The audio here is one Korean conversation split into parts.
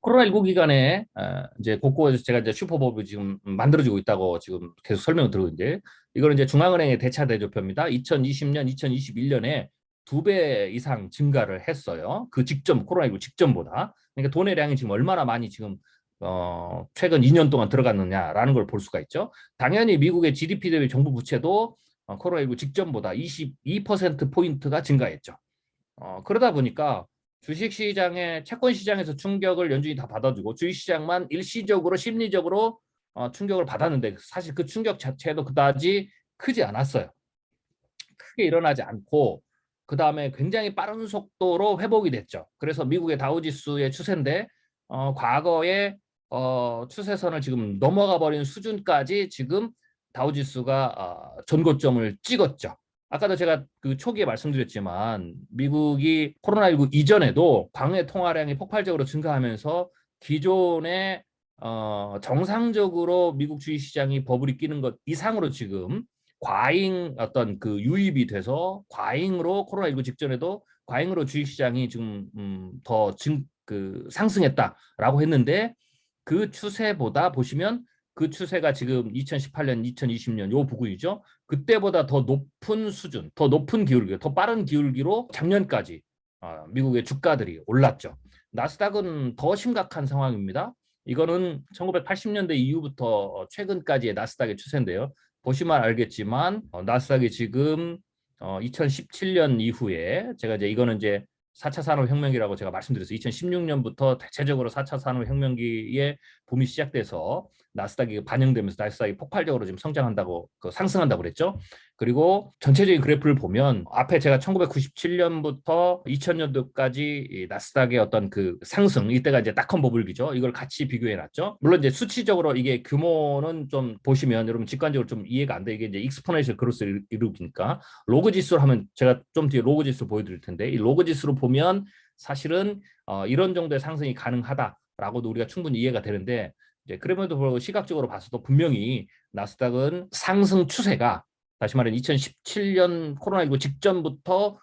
코로나19 기간에 이제 곳곳에서 제가 이제 슈퍼버블이 지금 만들어지고 있다고 지금 계속 설명을 드리고 있는데 이거는 이제 중앙은행의 대차 대조표입니다. 2020년, 2021년에 2배 이상 증가를 했어요. 그 직전 코로나19 직전보다. 그러니까 돈의 량이 지금 얼마나 많이 지금 최근 2년 동안 들어갔느냐라는 걸 볼 수가 있죠. 당연히 미국의 GDP 대비 정부 부채도 코로나19 직전보다 22% 포인트가 증가했죠. 그러다 보니까 주식시장의 채권시장에서 충격을 연준이 다 받아주고 주식시장만 일시적으로 심리적으로 충격을 받았는데 사실 그 충격 자체도 그다지 크지 않았어요. 크게 일어나지 않고 그 다음에 굉장히 빠른 속도로 회복이 됐죠. 그래서 미국의 다우지수의 추세인데 과거의 추세선을 지금 넘어가 버린 수준까지 지금 다우지수가 전고점을 찍었죠. 아까도 제가 그 초기에 말씀드렸지만 미국이 코로나19 이전에도 광해 통화량이 폭발적으로 증가하면서 기존의 정상적으로 미국 주식시장이 버블이 끼는 것 이상으로 지금 과잉 어떤 그 유입이 돼서 과잉으로 코로나19 직전에도 과잉으로 주식시장이 지금 그 상승했다라고 했는데 그 추세보다 보시면 그 추세가 지금 2018년, 2020년 요 부분이죠. 그때보다 더 높은 수준, 더 높은 기울기, 더 빠른 기울기로 작년까지 미국의 주가들이 올랐죠. 나스닥은 더 심각한 상황입니다. 이거는 1980년대 이후부터 최근까지의 나스닥의 추세인데요. 보시면 알겠지만 나스닥이 지금 2017년 이후에 제가 이제 이거는 이제 4차 산업혁명기라고 제가 말씀드렸어요. 2016년부터 대체적으로 4차 산업혁명기의 붐이 시작돼서 나스닥이 반영되면서 나스닥이 폭발적으로 지금 성장한다고 상승한다고 그랬죠. 그리고 전체적인 그래프를 보면 앞에 제가 1997년부터 2000년도까지 나스닥의 어떤 그 상승 이때가 이제 닷컴 버블기죠. 이걸 같이 비교해 놨죠. 물론 이제 수치적으로 이게 규모는 좀 보시면 여러분 직관적으로 좀 이해가 안 돼. 이게 이제 익스포넨셜 그로스를 이루니까 로그 지수로 하면 제가 좀 뒤에 로그 지수 보여드릴 텐데 이 로그 지수로 보면 사실은 이런 정도의 상승이 가능하다라고도 우리가 충분히 이해가 되는데 이제 그럼에도 불구하고 시각적으로 봐서도 분명히 나스닥은 상승 추세가 다시 말해 2017년 코로나19 직전부터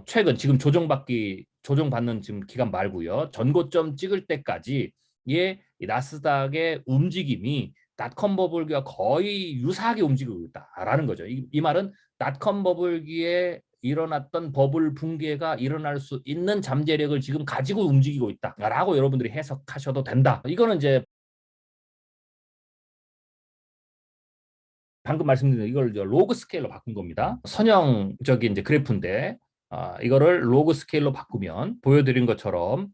최근 지금 조정받는 지금 기간 말고요. 전고점 찍을 때까지의 이 나스닥의 움직임이 닷컴 버블기와 거의 유사하게 움직이고 있다라는 거죠. 이 말은 닷컴 버블기에 일어났던 버블 붕괴가 일어날 수 있는 잠재력을 지금 가지고 움직이고 있다라고 여러분들이 해석하셔도 된다. 이거는 이제 방금 말씀드린 이걸 로그 스케일로 바꾼 겁니다. 선형적인 이제 그래프인데 이거를 로그 스케일로 바꾸면 보여드린 것처럼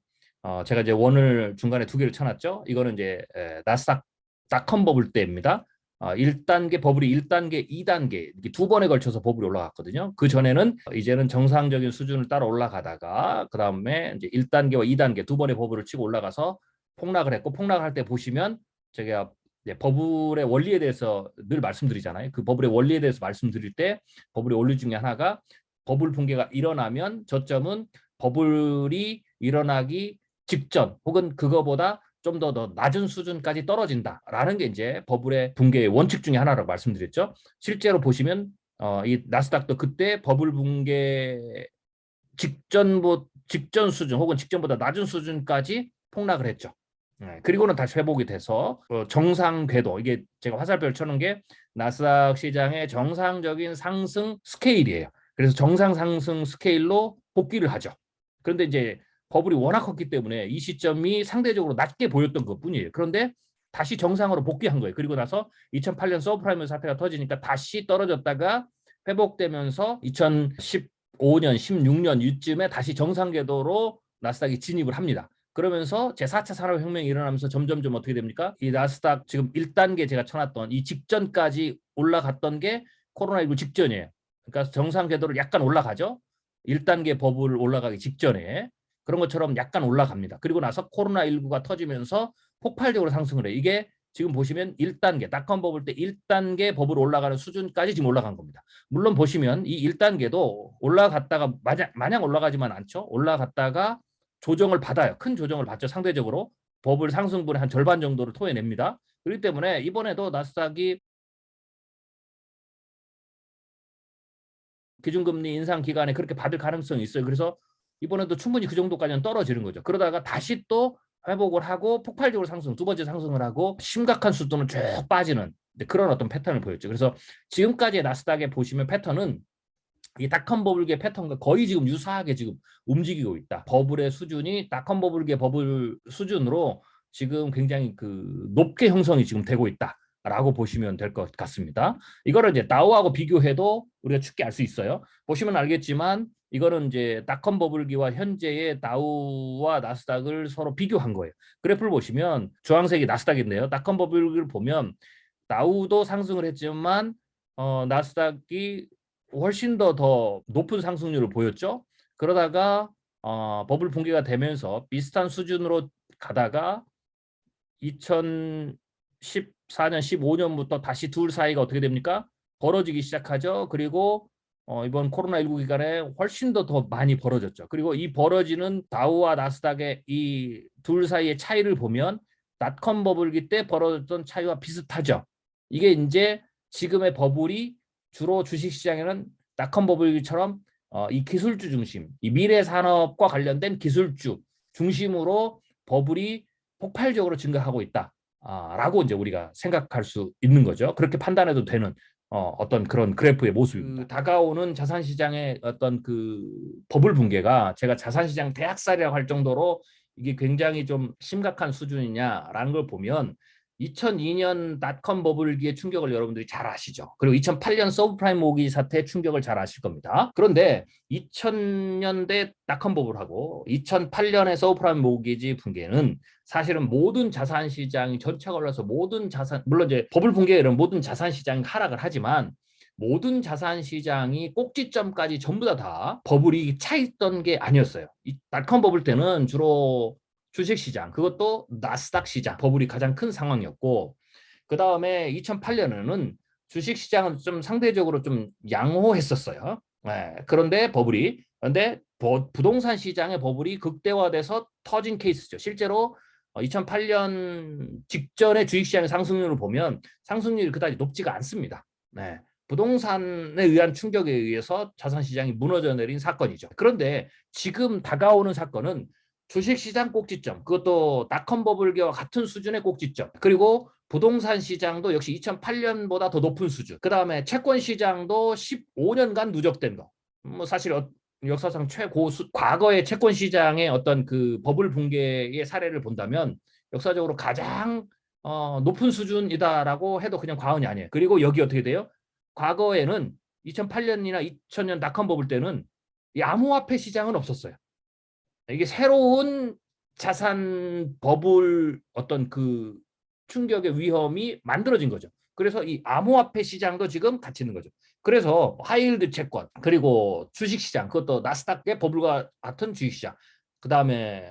제가 이제 원을 중간에 두 개를 쳐놨죠. 이거는 이제 나스닥 닷컴 버블 때입니다. 1단계 버블이 1단계, 2단계 이렇게 두 번에 걸쳐서 버블이 올라갔거든요. 그 전에는 이제는 정상적인 수준을 따라 올라가다가 그 다음에 이제 1단계와 2단계 두 번의 버블을 치고 올라가서 폭락을 했고 폭락을 할 때 보시면 제가 버블의 원리에 대해서 늘 말씀드리잖아요. 그 버블의 원리에 대해서 말씀드릴 때 버블의 원리 중에 하나가 버블 붕괴가 일어나면 저점은 버블이 일어나기 직전 혹은 그거보다 좀 더 낮은 수준까지 떨어진다라는 게 이제 버블의 붕괴의 원칙 중에 하나라고 말씀드렸죠. 실제로 보시면 이 나스닥도 그때 버블 붕괴 직전 수준 혹은 직전보다 낮은 수준까지 폭락을 했죠. 그리고는 다시 회복이 돼서 정상 궤도 이게 제가 화살표를 쳐놓은 게 나스닥 시장의 정상적인 상승 스케일이에요. 그래서 정상 상승 스케일로 복귀를 하죠. 그런데 이제 버블이 워낙 컸기 때문에 이 시점이 상대적으로 낮게 보였던 것뿐이에요. 그런데 다시 정상으로 복귀한 거예요. 그리고 나서 2008년 서브프라임 사태가 터지니까 다시 떨어졌다가 회복되면서 2015년, 16년 이쯤에 다시 정상 궤도로 나스닥이 진입을 합니다. 그러면서 제4차 산업혁명이 일어나면서 점점점 어떻게 됩니까? 이 나스닥 지금 1단계 제가 쳐놨던 이 직전까지 올라갔던 게 코로나19 직전이에요. 그러니까 정상 궤도를 약간 올라가죠. 1단계 버블 올라가기 직전에. 그런 것처럼 약간 올라갑니다. 그리고 나서 코로나19가 터지면서 폭발적으로 상승을 해요. 이게 지금 보시면 1단계, 닷컴 버블 때 1단계 버블 올라가는 수준까지 지금 올라간 겁니다. 물론 보시면 이 1단계도 올라갔다가 마냥 올라가지만 않죠. 올라갔다가 조정을 받아요. 큰 조정을 받죠. 상대적으로 버블 상승분의 한 절반 정도를 토해냅니다. 그렇기 때문에 이번에도 나스닥이 기준금리 인상 기간에 그렇게 받을 가능성이 있어요. 그래서 이번에도 충분히 그 정도까지는 떨어지는 거죠. 그러다가 다시 또 회복을 하고 폭발적으로 상승, 두 번째 상승을 하고 심각한 수준으로 쭉 빠지는 그런 어떤 패턴을 보였죠. 그래서 지금까지의 나스닥에 보시면 패턴은 이 닷컴 버블기의 패턴과 거의 지금 유사하게 지금 움직이고 있다. 버블의 수준이 닷컴 버블기의 버블 수준으로 지금 굉장히 그 높게 형성이 지금 되고 있다. 라고 보시면 될 것 같습니다. 이거를 이제 다우하고 비교해도 우리가 쉽게 알 수 있어요. 보시면 알겠지만 이거는 이제 닷컴 버블기와 현재의 다우와 나스닥을 서로 비교한 거예요. 그래프를 보시면 주황색이 나스닥인데요. 닷컴 버블기를 보면 다우도 상승을 했지만 나스닥이 훨씬 더 높은 상승률을 보였죠. 그러다가 버블 붕괴가 되면서 비슷한 수준으로 가다가 2014년, 15년부터 다시 둘 사이가 어떻게 됩니까? 벌어지기 시작하죠. 그리고 이번 코로나19 기간에 훨씬 더 많이 벌어졌죠. 그리고 이 벌어지는 다우와 나스닥의 이 둘 사이의 차이를 보면 닷컴 버블기 때 벌어졌던 차이와 비슷하죠. 이게 이제 지금의 버블이 주로 주식시장에는 닷컴 버블기처럼 이 기술주 중심, 이 미래 산업과 관련된 기술주 중심으로 버블이 폭발적으로 증가하고 있다라고 이제 우리가 생각할 수 있는 거죠. 그렇게 판단해도 되는 어떤 그런 그래프의 모습입니다. 그 다가오는 자산시장의 어떤 그 버블 붕괴가 제가 자산시장 대학살이라고 할 정도로 이게 굉장히 좀 심각한 수준이냐라는 걸 보면 2002년 닷컴 버블기의 충격을 여러분들이 잘 아시죠. 그리고 2008년 서브프라임 모기지 사태의 충격을 잘 아실 겁니다. 그런데 2000년대 닷컴 버블하고 2008년의 서브프라임 모기지 붕괴는 사실은 모든 자산 시장이 전체가 올라서 모든 자산, 물론 이제 버블 붕괴에 이런 모든 자산 시장이 하락을 하지만 모든 자산 시장이 꼭지점까지 전부 다 버블이 차 있던 게 아니었어요. 이 닷컴 버블 때는 주로 주식 시장, 그것도 나스닥 시장 버블이 가장 큰 상황이었고, 그 다음에 2008년에는 주식 시장은 좀 상대적으로 좀 양호했었어요. 네, 그런데 부동산 시장의 버블이 극대화돼서 터진 케이스죠. 실제로 2008년 직전의 주식시장의 상승률을 보면 상승률이 그다지 높지가 않습니다. 네. 부동산에 의한 충격에 의해서 자산시장이 무너져 내린 사건이죠. 그런데 지금 다가오는 사건은 주식시장 꼭지점, 그것도 닷컴 버블기와 같은 수준의 꼭지점, 그리고 부동산 시장도 역시 2008년보다 더 높은 수준, 그 다음에 채권 시장도 15년간 누적된 거, 뭐 사실 역사상 최고수, 과거의 채권 시장의 어떤 그 버블 붕괴의 사례를 본다면 역사적으로 가장 높은 수준이다라고 해도 그냥 과언이 아니에요. 그리고 여기 어떻게 돼요? 과거에는 2008년이나 2000년 닷컴 버블 때는 이 암호화폐 시장은 없었어요. 이게 새로운 자산 버블 어떤 그 충격의 위험이 만들어진 거죠. 그래서 이 암호화폐 시장도 지금 같이 있는 거죠. 그래서 하이힐드 채권, 그리고 주식시장, 그것도 나스닥의 버블과 같은 주식시장, 그 다음에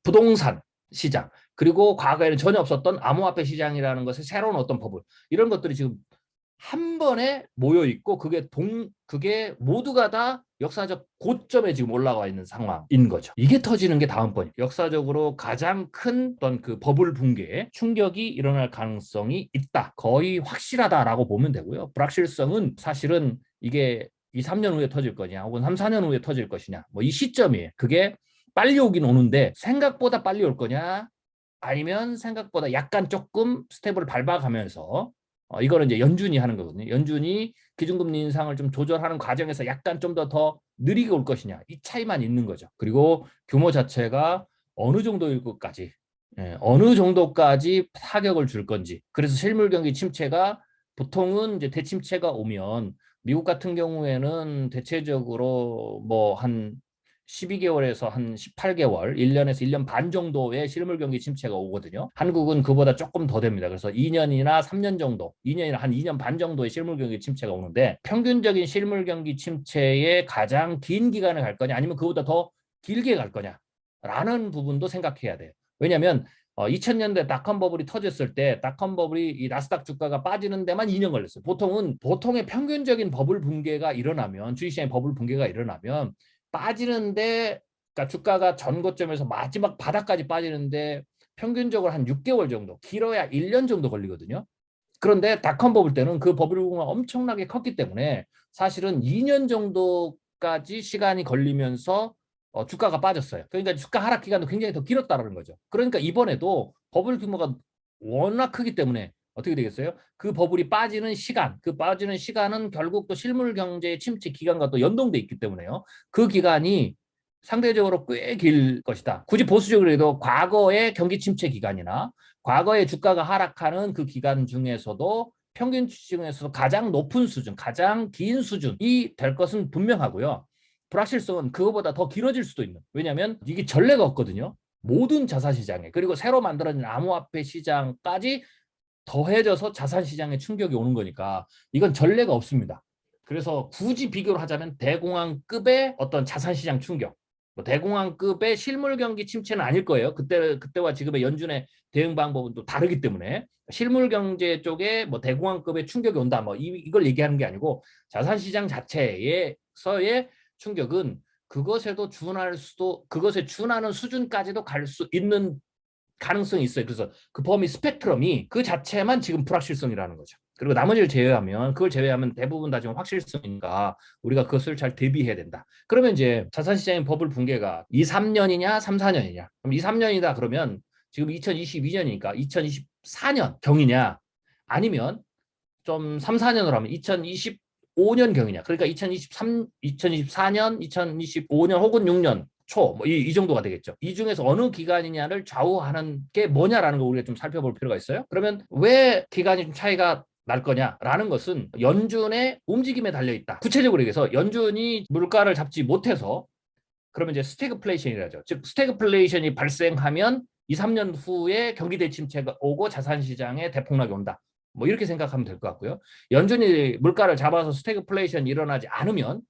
부동산 시장, 그리고 과거에는 전혀 없었던 암호화폐 시장이라는 것의 새로운 어떤 버블, 이런 것들이 지금 한 번에 모여 있고 그게 모두가 다 역사적 고점에 지금 올라와 있는 상황인 거죠. 이게 터지는 게 다음번 역사적으로 가장 큰 어떤 그 버블 붕괴 충격이 일어날 가능성이 있다. 거의 확실하다라고 보면 되고요. 불확실성은 사실은 이게 2, 3년 후에 터질 거냐 혹은 3, 4년 후에 터질 것이냐 뭐 이 시점이에요. 그게 빨리 오긴 오는데 생각보다 빨리 올 거냐 아니면 생각보다 약간 조금 스텝을 밟아가면서 이거는 이제 연준이 하는 거거든요. 연준이 기준금리 인상을 좀 조절하는 과정에서 약간 좀 더 느리게 올 것이냐 이 차이만 있는 거죠. 그리고 규모 자체가 어느 정도일 것까지 어느 정도까지 타격을 줄 건지. 그래서 실물 경기 침체가 보통은 이제 대침체가 오면 미국 같은 경우에는 대체적으로 뭐 한 12개월에서 한 18개월, 1년에서 1년 반 정도의 실물 경기 침체가 오거든요. 한국은 그보다 조금 더 됩니다. 그래서 2년이나 3년 정도, 2년이나 한 2년 반 정도의 실물 경기 침체가 오는데 평균적인 실물 경기 침체의 가장 긴 기간을 갈 거냐 아니면 그보다 더 길게 갈 거냐라는 부분도 생각해야 돼요. 왜냐하면 2000년대 닷컴 버블이 터졌을 때 닷컴 버블이 이 나스닥 주가가 빠지는 데만 2년 걸렸어요. 보통의 평균적인 버블 붕괴가 일어나면 주식시장의 버블 붕괴가 일어나면 빠지는데 그러니까 주가가 전고점에서 마지막 바닥까지 빠지는데 평균적으로 한 6개월 정도, 길어야 1년 정도 걸리거든요. 그런데 닷컴 버블 때는 그 버블 붕괴가 엄청나게 컸기 때문에 사실은 2년 정도까지 시간이 걸리면서 주가가 빠졌어요. 그러니까 주가 하락 기간도 굉장히 더 길었다는 거죠. 그러니까 이번에도 버블 규모가 워낙 크기 때문에 어떻게 되겠어요? 그 버블이 빠지는 시간, 그 빠지는 시간은 결국 또 실물 경제 침체 기간과 또 연동돼 있기 때문에요. 그 기간이 상대적으로 꽤 길 것이다. 굳이 보수적으로 해도 과거의 경기 침체 기간이나 과거에 주가가 하락하는 그 기간 중에서도 평균 중에서도 가장 높은 수준, 가장 긴 수준이 될 것은 분명하고요. 불확실성은 그거보다 더 길어질 수도 있는. 왜냐하면 이게 전례가 없거든요. 모든 자산시장에 그리고 새로 만들어진 암호화폐 시장까지 더해져서 자산시장에 충격이 오는 거니까 이건 전례가 없습니다. 그래서 굳이 비교를 하자면 대공황급의 어떤 자산시장 충격, 뭐 대공황급의 실물 경기 침체는 아닐 거예요. 그때와 지금의 연준의 대응 방법은 또 다르기 때문에 실물 경제 쪽에 뭐 대공황급의 충격이 온다, 뭐 이걸 얘기하는 게 아니고 자산시장 자체에서의 충격은 그것에도 준할 수도 그것에 준하는 수준까지도 갈 수 있는 가능성이 있어요. 그래서 그 범위 스펙트럼이 그 자체만 지금 불확실성이라는 거죠. 그리고 나머지를 제외하면 그걸 제외하면 대부분 다 지금 확실성이니까 우리가 그것을 잘 대비해야 된다. 그러면 이제 자산시장의 버블 붕괴가 2, 3년이냐 3, 4년이냐. 그럼 2, 3년이다 그러면 지금 2022년이니까 2024년 경이냐 아니면 좀 3, 4년으로 하면 2025년 경이냐. 그러니까 2023, 2024년, 2025년 혹은 6년 초, 뭐 이 정도가 되겠죠. 이 중에서 어느 기간이냐를 좌우하는 게 뭐냐라는 걸 우리가 좀 살펴볼 필요가 있어요. 그러면 왜 기간이 좀 차이가 날 거냐라는 것은 연준의 움직임에 달려 있다. 구체적으로 얘기해서 연준이 물가를 잡지 못해서 그러면 이제 스태그플레이션이라죠. 즉 스태그플레이션이 발생하면 2, 3년 후에 경기 대침체가 오고 자산시장에 대폭락이 온다. 뭐 이렇게 생각하면 될 것 같고요. 연준이 물가를 잡아서 스태그플레이션이 일어나지 않으면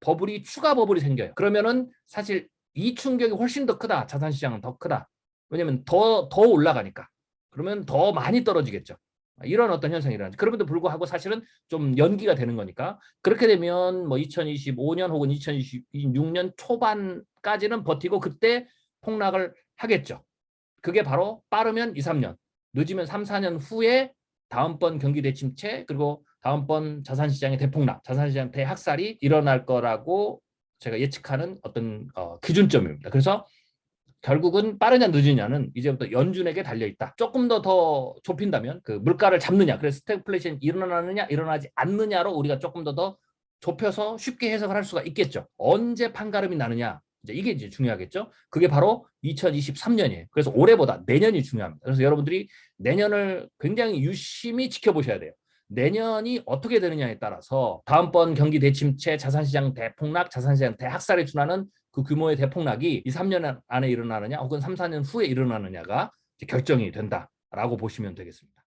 버블이 추가 버블이 생겨요. 그러면은 사실 이 충격이 훨씬 더 크다. 자산시장은 더 크다. 왜냐면 더 올라가니까. 그러면 더 많이 떨어지겠죠. 이런 어떤 현상이 일어나죠. 그럼에도 불구하고 사실은 좀 연기가 되는 거니까 그렇게 되면 뭐 2025년 혹은 2026년 초반까지는 버티고 그때 폭락을 하겠죠. 그게 바로 빠르면 2, 3년, 늦으면 3, 4년 후에 다음번 경기 대침체 그리고 다음번 자산시장의 대폭락, 자산시장 대학살이 일어날 거라고 제가 예측하는 어떤 기준점입니다. 그래서 결국은 빠르냐 늦으냐는 이제부터 연준에게 달려있다. 조금 더 좁힌다면 그 물가를 잡느냐, 그래서 스태그플레이션이 일어나느냐 일어나지 않느냐로 우리가 조금 더 좁혀서 쉽게 해석을 할 수가 있겠죠. 언제 판가름이 나느냐, 이게 이제 중요하겠죠. 그게 바로 2023년이에요. 그래서 올해보다 내년이 중요합니다. 그래서 여러분들이 내년을 굉장히 유심히 지켜보셔야 돼요. 내년이 어떻게 되느냐에 따라서 다음번 경기 대침체, 자산시장 대폭락, 자산시장 대학살에 준하는 그 규모의 대폭락이 2, 3년 안에 일어나느냐 혹은 3, 4년 후에 일어나느냐가 결정이 된다라고 보시면 되겠습니다.